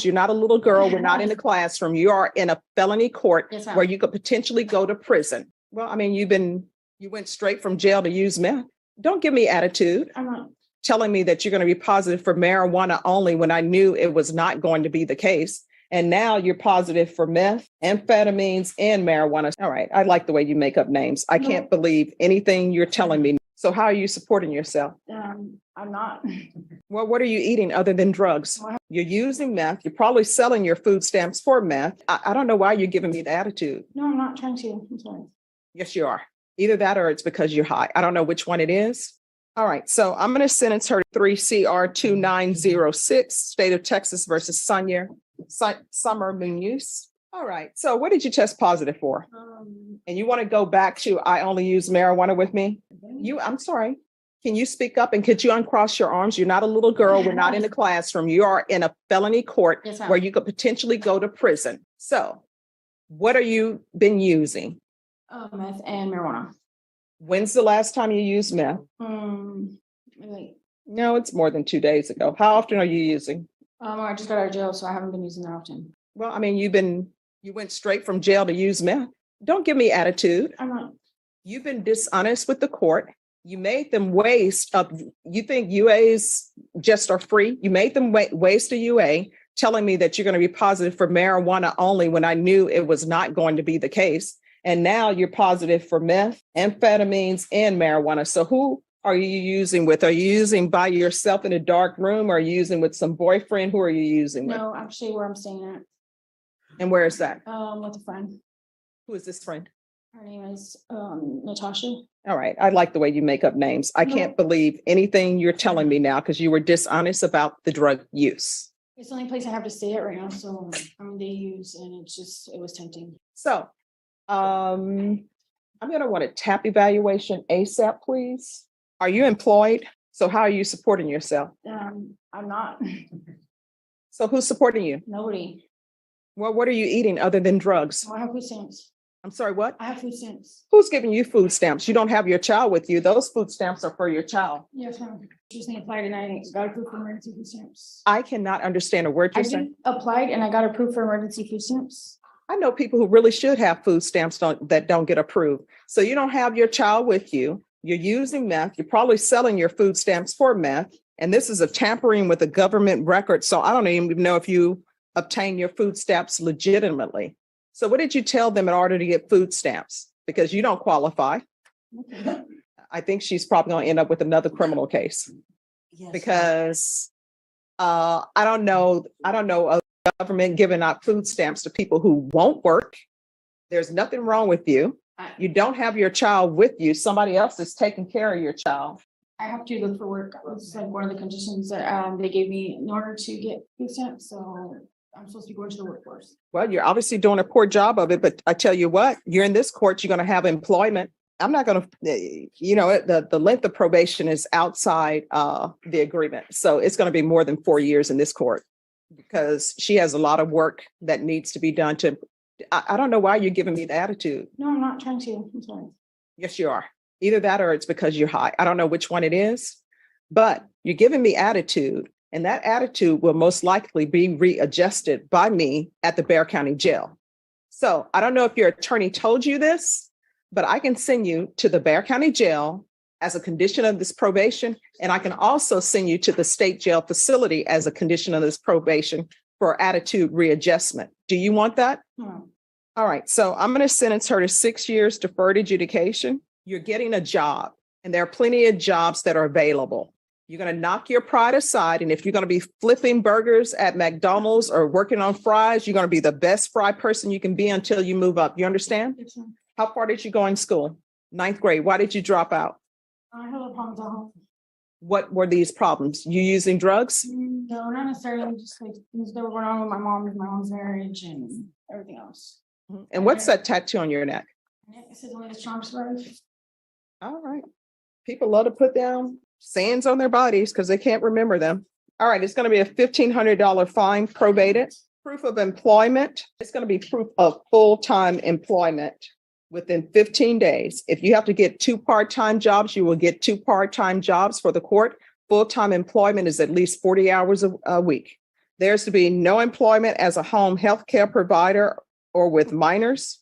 You're not a little girl. We're not in the classroom. You are in a felony court Yes, ma'am. where you could potentially go to prison. Well, I mean, you went straight from jail to use meth. Don't give me attitude I'm not. telling me that you're going to be positive for marijuana only when I knew it was not going to be the case. And now you're positive for meth, amphetamines, and marijuana. All right. I like the way you make up names. I can't believe anything you're telling me. So how are you supporting yourself? I'm not. Well, what are you eating other than drugs? Well, You're using meth. You're probably selling your food stamps for meth. I don't know why you're giving me the attitude. No, I'm not trying to. I'm sorry. Yes, you are. Either that or it's because you're high. I don't know which one it is. All right. So I'm going to sentence her to 3 CR 2906, State of Texas versus Summer Munoz. All right. So what did you test positive for? And you want to go back to I only use marijuana with me? I'm sorry. Can you speak up and could you uncross your arms? You're not a little girl. We're not in the classroom. You are in a felony court Yes, ma'am. where you could potentially go to prison. So what are you been using? Meth and marijuana. When's the last time you used meth? Like, No, it's more than 2 days ago. How often are you using? I just got out of jail, so I haven't been using that often. Well, I mean, you went straight from jail to use meth. Don't give me attitude. I'm not. You've been dishonest with the court. You made them waste of, you think UAs just are free? You made them waste a UA telling me that you're going to be positive for marijuana only when I knew it was not going to be the case. And now you're positive for meth, amphetamines, and marijuana. So who are you using with? Are you using by yourself in a dark room? Or are you using with some boyfriend? Who are you using with? No, actually, where I'm staying at. And where is that? With a friend. Who is this friend? Her name is Natasha. All right. I like the way you make up names. I can't believe anything you're telling me now because you were dishonest about the drug use. It's the only place I have to stay at right now, so they use, and it was tempting. So I'm going to want a TAP evaluation ASAP, please. Are you employed? So how are you supporting yourself? I'm not. So who's supporting you? Nobody. Well, what are you eating other than drugs? I have food stamps. I'm sorry, what? I have food stamps. Who's giving you food stamps? You don't have your child with you. Those food stamps are for your child. Yes, ma'am. Recently applied and I got approved for emergency food stamps. I cannot understand a word you're saying. Applied and I got approved for emergency food stamps. I know people who really should have food stamps that don't get approved. So you don't have your child with you. You're using meth. You're probably selling your food stamps for meth. And this is a tampering with a government record. So I don't even know if you obtain your food stamps legitimately. So what did you tell them in order to get food stamps? Because you don't qualify. Okay. I think she's probably going to end up with another criminal case. Yes. Because I don't know a government giving out food stamps to people who won't work. There's nothing wrong with you. You don't have your child with you. Somebody else is taking care of your child. I have to look for work. That was like one of the conditions that they gave me in order to get food stamps. So I'm supposed to be going to the workforce. Well, you're obviously doing a poor job of it, but I tell you what, you're in this court, you're going to have employment. I'm not going to, the length of probation is outside the agreement. So it's going to be more than 4 years in this court because she has a lot of work that needs to be done to, I don't know why you're giving me the attitude. No, I'm not trying to. I'm sorry. Yes, you are. Either that or it's because you're high. I don't know which one it is, but you're giving me attitude. And that attitude will most likely be readjusted by me at the Bexar County Jail. So I don't know if your attorney told you this, but I can send you to the Bexar County Jail as a condition of this probation. And I can also send you to the state jail facility as a condition of this probation for attitude readjustment. Do you want that? No. All right. So I'm going to sentence her to 6 years deferred adjudication. You're getting a job and there are plenty of jobs that are available. You're going to knock your pride aside. And if you're going to be flipping burgers at McDonald's or working on fries, you're going to be the best fry person you can be until you move up. You understand? Yes, ma'am. How far did you go in school? 9th grade. Why did you drop out? I had a problems at home. What were these problems? You using drugs? No, not necessarily. Just like things that were going on with my mom's marriage and everything else. And what's that tattoo on your neck? It says only the strong survive. All right. People love to put down sayings on their bodies because they can't remember them. All right. It's going to be a $1,500 fine probated. Proof of employment. It's going to be proof of full-time employment within 15 days. If you have to get 2 part-time jobs, you will get 2 part-time jobs for the court. Full-time employment is at least 40 hours a week. There's to be no employment as a home health care provider or with minors.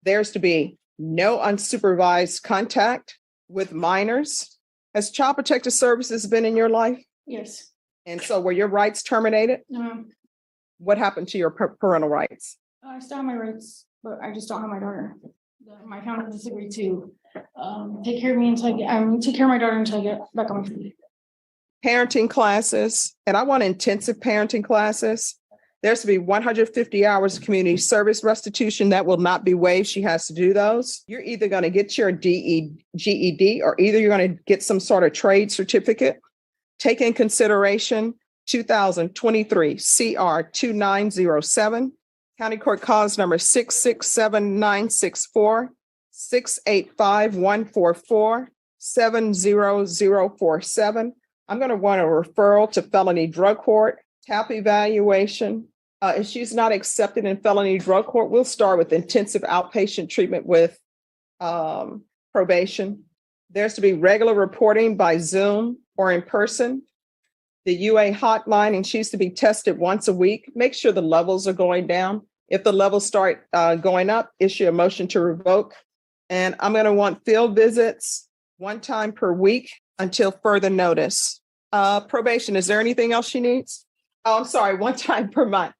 There's to be no unsupervised contact with minors. Has Child Protective Services been in your life? Yes. And so were your rights terminated? No, What happened to your parental rights? I still have my rights, but I just don't have my daughter. My family disagreed to take care of me until I get, take care of my daughter until I get back on my feet. Parenting classes, and I want intensive parenting classes. There's to be 150 hours of community service restitution that will not be waived. She has to do those. You're either going to get your GED or either you're going to get some sort of trade certificate. Take in consideration 2023 CR 2907, County Court Cause number 667-964, 685-144, 70047. I'm going to want a referral to felony drug court, TAP evaluation. If she's not accepted in felony drug court, we'll start with intensive outpatient treatment with probation. There's to be regular reporting by Zoom or in person. The UA hotline, and she's to be tested once a week. Make sure the levels are going down. If the levels start going up, issue a motion to revoke. And I'm going to want field visits 1 time per week until further notice. Probation, is there anything else she needs? Oh, I'm sorry, 1 time per month.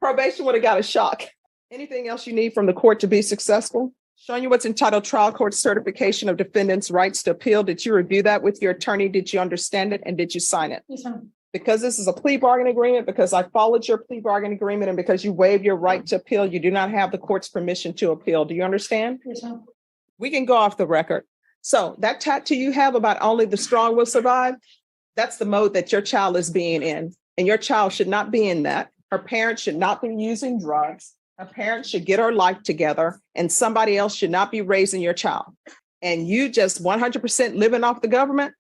Probation would have got a shock. Anything else you need from the court to be successful? Showing you what's entitled Trial Court Certification of Defendant's Rights to Appeal. Did you review that with your attorney? Did you understand it? And did you sign it? Yes, ma'am. Because this is a plea bargain agreement, because I followed your plea bargain agreement, and because you waived your right to appeal, you do not have the court's permission to appeal. Do you understand? Yes, ma'am. We can go off the record. So that tattoo you have about only the strong will survive, that's the mode that your child is being in. And your child should not be in that. Her parents should not be using drugs. Her parents should get her life together, and somebody else should not be raising your child. And you just 100% living off the government,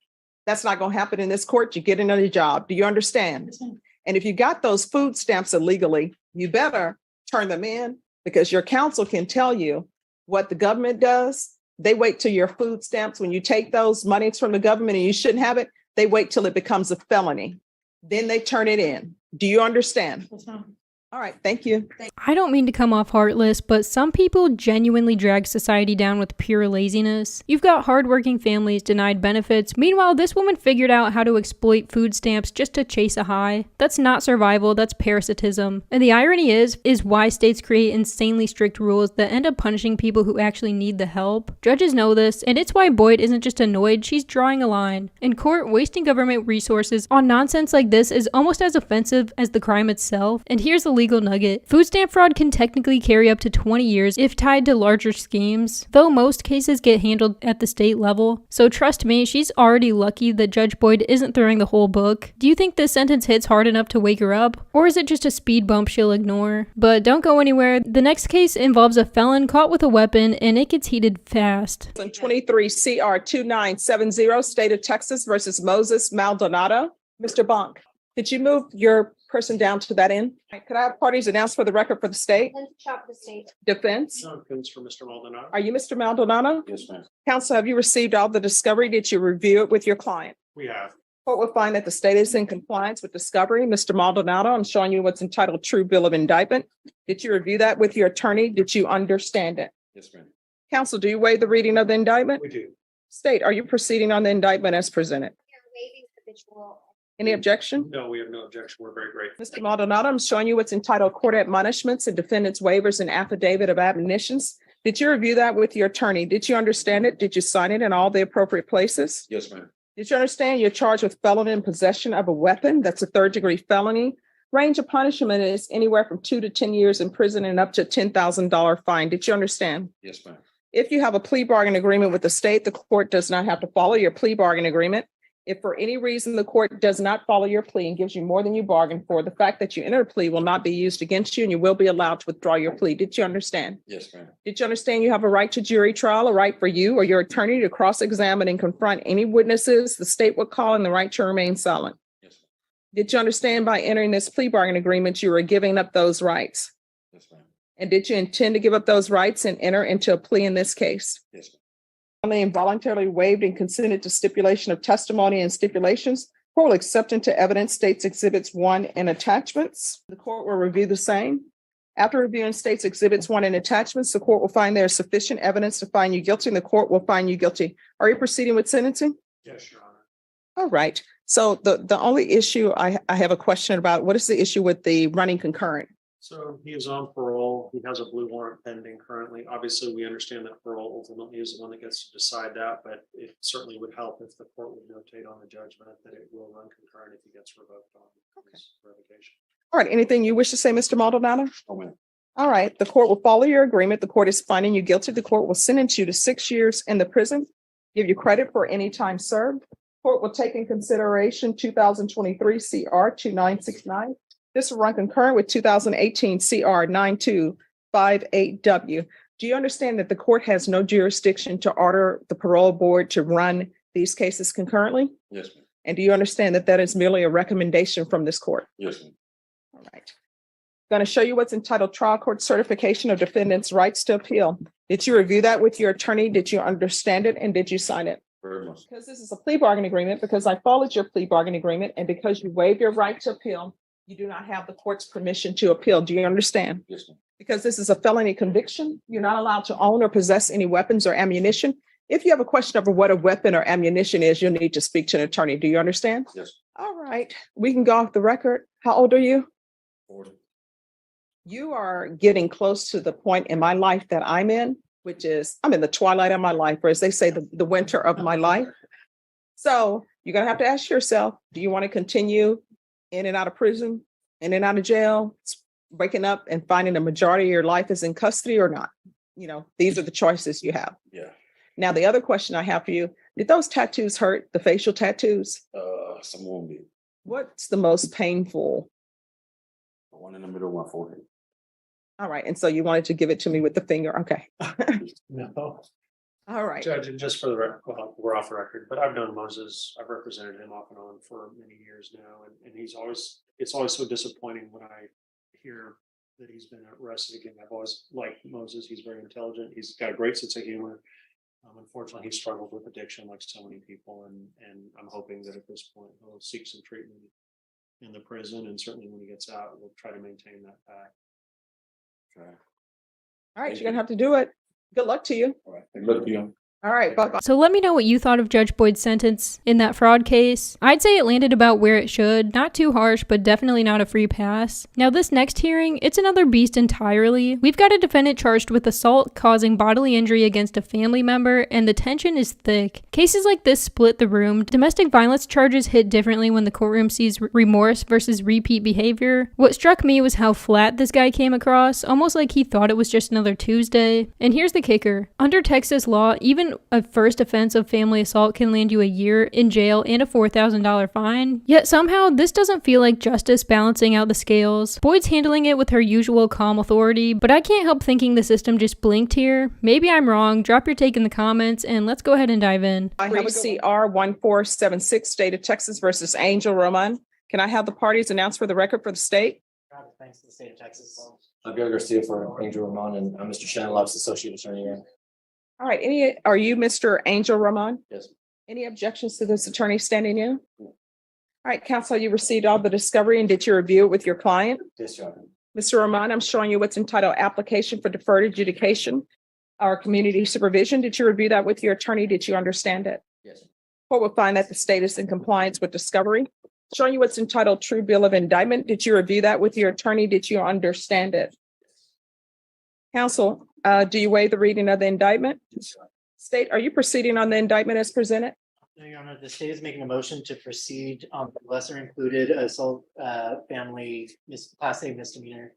that's not going to happen in this court. You get another job. Do you understand? Yes, ma'am. And if you got those food stamps illegally, you better turn them in, because your counsel can tell you what the government does. They wait till your food stamps, when you take those monies from the government and you shouldn't have it, they wait till it becomes a felony. Then they turn it in. Do you understand? Yes, ma'am. All right. Thank you. I don't mean to come off heartless, but some people genuinely drag society down with pure laziness. You've got hardworking families denied benefits. Meanwhile, this woman figured out how to exploit food stamps just to chase a high. That's not survival, that's parasitism. And the irony is why states create insanely strict rules that end up punishing people who actually need the help. Judges know this, and it's why Boyd isn't just annoyed, she's drawing a line. In court, wasting government resources on nonsense like this is almost as offensive as the crime itself. And here's the legal nugget. Food stamp fraud can technically carry up to 20 years if tied to larger schemes, though most cases get handled at the state level. So trust me, she's already lucky that Judge Boyd isn't throwing the whole book. Do you think this sentence hits hard enough to wake her up? Or is it just a speed bump she'll ignore? But don't go anywhere. The next case involves a felon caught with a weapon, and it gets heated fast. 23 CR 2970, State of Texas versus Moses Maldonado. Mr. Bonk, could you move your person down to that end? Could I have parties announced for the record for the state? Chop the state. Defense? No offense for Mr. Maldonado. Are you Mr. Maldonado? Yes, ma'am. Counsel, have you received all the discovery? Did you review it with your client? We have. Court will find that the state is in compliance with discovery. Mr. Maldonado, I'm showing you what's entitled True Bill of Indictment. Did you review that with your attorney? Did you understand it? Yes, ma'am. Counsel, do you waive the reading of the indictment? We do. State, are you proceeding on the indictment as presented? Waiving habitual. Any objection? No, we have no objection. We're very grateful. Mr. Maldonado, I'm showing you what's entitled Court Admonishments and Defendant's Waivers and Affidavit of Admonitions. Did you review that with your attorney? Did you understand it? Did you sign it in all the appropriate places? Yes, ma'am. Did you understand you're charged with felony in possession of a weapon? That's a 3rd-degree felony. Range of punishment is anywhere from 2 to 10 years in prison and up to a $10,000 fine. Did you understand? Yes, ma'am. If you have a plea bargain agreement with the state, the court does not have to follow your plea bargain agreement. If for any reason the court does not follow your plea and gives you more than you bargained for, the fact that you entered a plea will not be used against you, and you will be allowed to withdraw your plea. Did you understand? Yes, ma'am. Did you understand you have a right to jury trial, a right for you or your attorney to cross-examine and confront any witnesses the state would call, and the right to remain silent? Yes, ma'am. Did you understand by entering this plea bargain agreement, you were giving up those rights? Yes, ma'am. And did you intend to give up those rights and enter into a plea in this case? Yes, ma'am. Only involuntarily waived and consented to stipulation of testimony and stipulations. Court will accept into evidence State's Exhibits 1 and attachments. The court will review the same. After reviewing State's Exhibits 1 and attachments, the court will find there is sufficient evidence to find you guilty, and the court will find you guilty. Are you proceeding with sentencing? Yes, Your Honor. All right. So the only issue I have a question about, what is the issue with the running concurrent? So he is on parole. He has a blue warrant pending currently. Obviously, we understand that parole ultimately is the one that gets to decide that, but it certainly would help if the court would notate on the judgment that it will run concurrent if he gets revoked on his revocation. All right. Anything you wish to say, Mr. Maldonado? Oh, man. All right. The court will follow your agreement. The court is finding you guilty. The court will sentence you to 6 years in the prison, give you credit for any time served. Court will take in consideration 2023 CR 2969. This will run concurrent with 2018 CR 9258W. Do you understand that the court has no jurisdiction to order the parole board to run these cases concurrently? Yes, ma'am. And do you understand that that is merely a recommendation from this court? Yes, ma'am. All right. Going to show you what's entitled Trial Court Certification of Defendant's Rights to Appeal. Did you review that with your attorney? Did you understand it? And did you sign it? Very much. Because this is a plea bargain agreement, because I followed your plea bargain agreement, and because you waived your right to appeal, you do not have the court's permission to appeal. Do you understand? Yes, ma'am. Because this is a felony conviction, you're not allowed to own or possess any weapons or ammunition. If you have a question over what a weapon or ammunition is, you'll need to speak to an attorney. Do you understand? Yes. All right, we can go off the record. How old are you? 40. You are getting close to the point in my life that I'm in, which is I'm in the twilight of my life, or as they say, the winter of my life. So you're going to have to ask yourself, do you want to continue in and out of prison, in and out of jail, waking up and finding the majority of your life is in custody or not? You know, these are the choices you have. Yeah. Now, the other question I have for you, did those tattoos hurt, the facial tattoos? Some won't be. What's the most painful? The one in the middle of my forehead. All right. And so you wanted to give it to me with the finger. Okay. No. All right. Judge, and just for the record, well, we're off the record, but I've known Moses. I've represented him off and on for many years now. And it's always so disappointing when I hear that he's been arrested again. I've always liked Moses. He's very intelligent. He's got a great sense of humor. Unfortunately, he struggled with addiction like so many people. And I'm hoping that at this point, he'll seek some treatment in the prison. And certainly when he gets out, we'll try to maintain that path. Okay. All right. You're going to have to do it. Good luck to you. All right. Look, you. All right. Bye-bye. So let me know what you thought of Judge Boyd's sentence in that fraud case. I'd say it landed about where it should. Not too harsh, but definitely not a free pass. Now this next hearing, it's another beast entirely. We've got a defendant charged with assault causing bodily injury against a family member, and the tension is thick. Cases like this split the room. Domestic violence charges hit differently when the courtroom sees remorse versus repeat behavior. What struck me was how flat this guy came across, almost like he thought it was just another Tuesday. And here's the kicker. Under Texas law, even a first offense of family assault can land you a year in jail and a $4,000 fine. Yet somehow this doesn't feel like justice balancing out the scales. Boyd's handling it with her usual calm authority, but I can't help thinking the system just blinked here. Maybe I'm wrong. Drop your take in the comments and let's go ahead and dive in. I have a CR 1476, State of Texas versus Angel Roman. Can I have the parties announced for the record for the state? Thanks to the state of Texas. I'm Gary Garcia for Angel Ramon, and I'm Mr. Shannon Love's associate attorney here. All right. Are you Mr. Angel Roman? Yes. Any objections to this attorney standing in? All right, counsel, you received all the discovery and did you review it with your client? Yes, Your Honor. Mr. Roman, I'm showing you what's entitled Application for Deferred Adjudication or Community Supervision. Did you review that with your attorney? Did you understand it? Yes. Court will find that the state is in compliance with discovery. Showing you what's entitled True Bill of Indictment. Did you review that with your attorney? Did you understand it? Counsel, do you waive the reading of the indictment? Yes, Your Honor. State, are you proceeding on the indictment as presented? No, Your Honor, the state is making a motion to proceed on the lesser included assault family class A misdemeanor.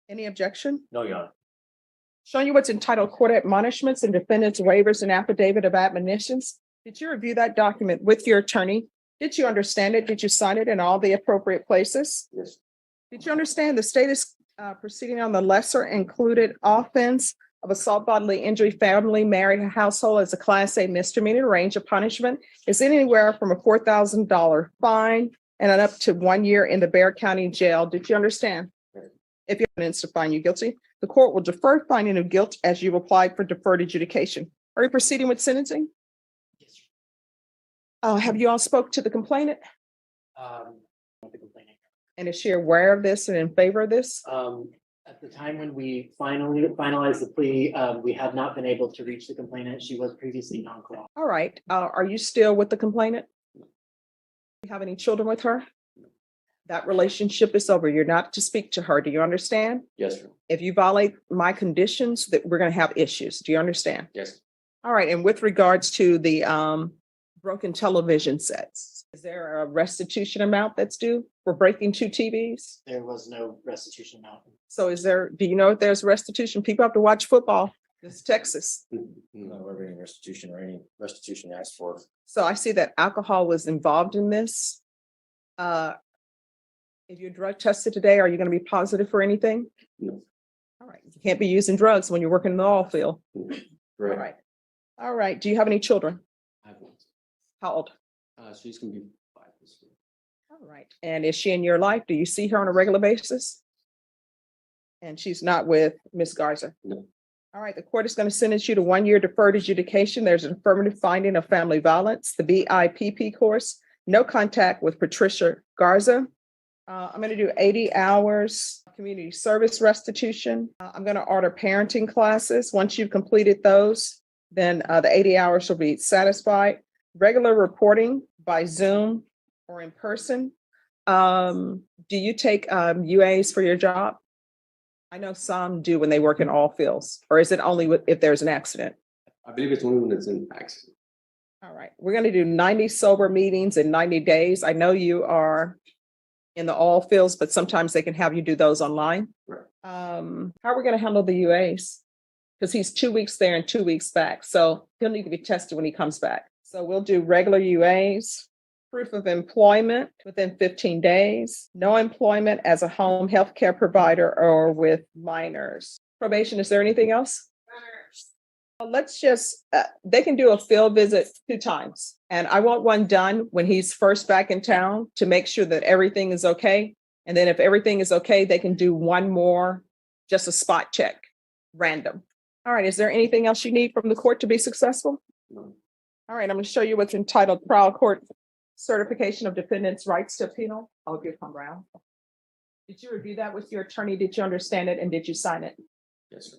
Any objection? No, Your Honor. Showing you what's entitled Court Admonishments and Defendants Waivers and Affidavit of Admonitions. Did you review that document with your attorney? Did you understand it? Did you sign it in all the appropriate places? Yes. Did you understand the state is proceeding on the lesser included offense of assault, bodily injury, family, married household as a class A misdemeanor? Range of punishment is anywhere from a $4,000 fine and up to 1 year in the Bexar County Jail. Did you understand? Yes. If you have evidence to find you guilty, the court will defer finding of guilt as you applied for deferred adjudication. Are you proceeding with sentencing? Yes. Have you all spoke to the complainant? With the complaining. And is she aware of this and in favor of this? At the time when we finally finalized the plea, we have not been able to reach the complainant. She was previously non-call. All right. Are you still with the complainant? You have any children with her? That relationship is over. You're not to speak to her. Do you understand? Yes, sir. If you violate my conditions, that we're going to have issues. Do you understand? Yes. All right. And with regards to the broken television sets, is there a restitution amount that's due for breaking 2 TVs? There was no restitution amount. So do you know if there's restitution? People have to watch football. It's Texas. No, ever any restitution or any restitution asked for. So I see that alcohol was involved in this. If you're drug tested today, are you going to be positive for anything? No. All right. You can't be using drugs when you're working in the oil field. All Correct. right. All right. Do you have any children? I have one. How old? She's gonna be 5 this year. All right. And is she in your life? Do you see her on a regular basis? And she's not with Miss Garza? No. All right. The court is going to sentence you to 1 year deferred adjudication. There's an affirmative finding of family violence, the BIPP course, no contact with Patricia Garza. I'm going to do 80 hours community service restitution. I'm going to order parenting classes. Once you've completed those, then the 80 hours will be satisfied. Regular reporting by Zoom or in person. Do you take UAs for your job? I know some do when they work in all fields, or is it only if there's an accident? I believe it's only when it's an accident. All right, we're going to do 90 sober meetings in 90 days. I know you are in the all fields, but sometimes they can have you do those online. Right. How are we going to handle the UAs? Because he's 2 weeks there and 2 weeks back. So he'll need to be tested when he comes back. So we'll do regular UAs, proof of employment within 15 days, no employment as a home health care provider or with minors. Probation, is there anything else? Let's just, they can do a field visit 2 times. And I want one done when he's first back in town to make sure that everything is okay. And then if everything is okay, they can do one more, just a spot check, random. All right, is there anything else you need from the court to be successful? No. All right, I'm going to show you what's entitled Trial Court Certification of Defendant's Rights to Appeal. Oh, you've come around. Did you review that with your attorney? Did you understand it and did you sign it? Yes, sir.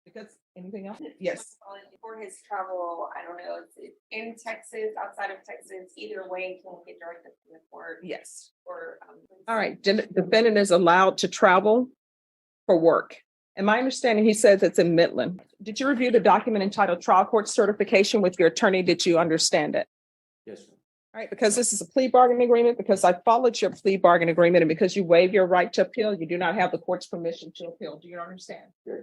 Because anything else? Yes. For his travel, I don't know, it's in Texas, outside of Texas, either way, can get directed from the court Yes. or. All right, defendant is allowed to travel for work. And my understanding, he says it's in Midland. Did you review the document entitled Trial Court Certification with your attorney? Did you understand it? Yes, sir. All right, because this is a plea bargaining agreement, because I followed your plea bargaining agreement, and because you waive your right to appeal, you do not have the court's permission to appeal. Do you understand? Yes.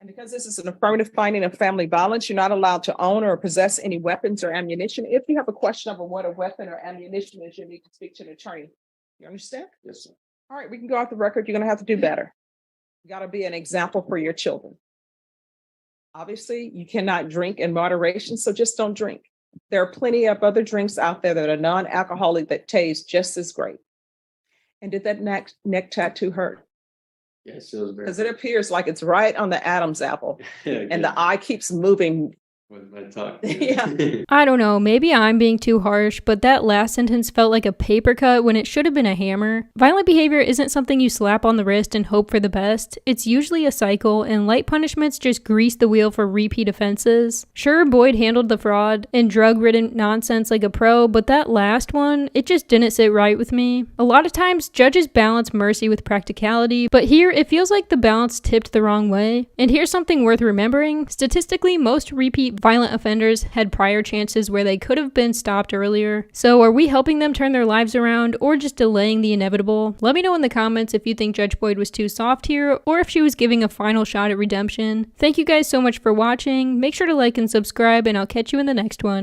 And because this is an affirmative finding of family violence, you're not allowed to own or possess any weapons or ammunition. If you have a question over what a weapon or ammunition is, you need to speak to an attorney. You understand? Yes, sir. All right, we can go off the record. You're going to have to do better. You got to be an example for your children. Obviously, you cannot drink in moderation, so just don't drink. There are plenty of other drinks out there that are non-alcoholic that taste just as great. And did that neck tattoo hurt? Yes, it was very. Because it appears like it's right on the Adam's apple, Yeah, and the eye keeps moving. with my talk. Yeah. I don't know, maybe I'm being too harsh, but that last sentence felt like a paper cut when it should have been a hammer. Violent behavior isn't something you slap on the wrist and hope for the best. It's usually a cycle, and light punishments just grease the wheel for repeat offenses. Sure, Boyd handled the fraud and drug-ridden nonsense like a pro, but that last one, it just didn't sit right with me. A lot of times, judges balance mercy with practicality, but here it feels like the balance tipped the wrong way. And here's something worth remembering. Statistically, most repeat violent offenders had prior chances where they could have been stopped earlier. So are we helping them turn their lives around or just delaying the inevitable? Let me know in the comments if you think Judge Boyd was too soft here or if she was giving a final shot at redemption. Thank you guys so much for watching. Make sure to like and subscribe, and I'll catch you in the next one.